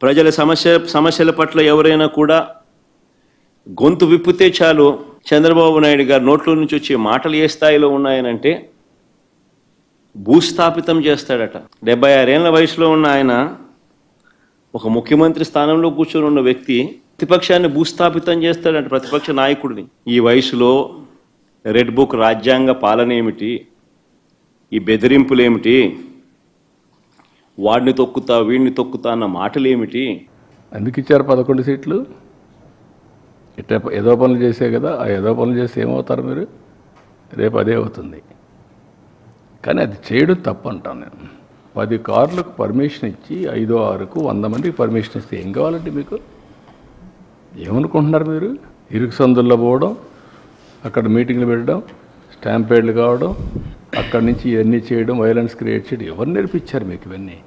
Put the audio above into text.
ప్రజల సమస్యల పట్ల ఎవరైనా కూడా గొంతు విప్పితే చాలు చంద్రబాబు నాయుడు గారు నోట్లో నుంచి వచ్చే మాటలు ఏ స్థాయిలో ఉన్నాయనంటే భూస్థాపితం చేస్తాడట. 76 ఏళ్ల వయసులో ఉన్న ఆయన, ఒక ముఖ్యమంత్రి స్థానంలో కూర్చొని ఉన్న వ్యక్తి ప్రతిపక్షాన్ని భూస్థాపితం చేస్తాడంట, ప్రతిపక్ష నాయకుడిని. ఈ వయసులో రెడ్ బుక్ రాజ్యాంగ పాలన ఏమిటి, ఈ బెదిరింపులేమిటి, వాడిని తొక్కుతా వీడిని తొక్కుతా అన్న మాటలు ఏమిటి? ఎందుకు ఇచ్చారు 11 సీట్లు? ఇట్లా ఏదో పనులు చేసే కదా, ఆ ఏదో పనులు చేస్తే ఏమవుతారు మీరు? రేపు అదే అవుతుంది. కానీ అది చేయడం తప్పు అంటాను నేను. 10 కార్లకు పర్మిషన్ ఇచ్చి 5, 6కు 100 మందికి పర్మిషన్ ఇస్తే ఏం కావాలండి మీకు? ఏమనుకుంటున్నారు మీరు? ఇరుకు సందుల్లో పోవడం, అక్కడ మీటింగ్లు పెట్టడం, స్టాంపేడ్లు కావడం, అక్కడి నుంచి ఇవన్నీ చేయడం, వైలెన్స్ క్రియేట్ చేయడం ఎవరు నేర్పించారు మీకు ఇవన్నీ?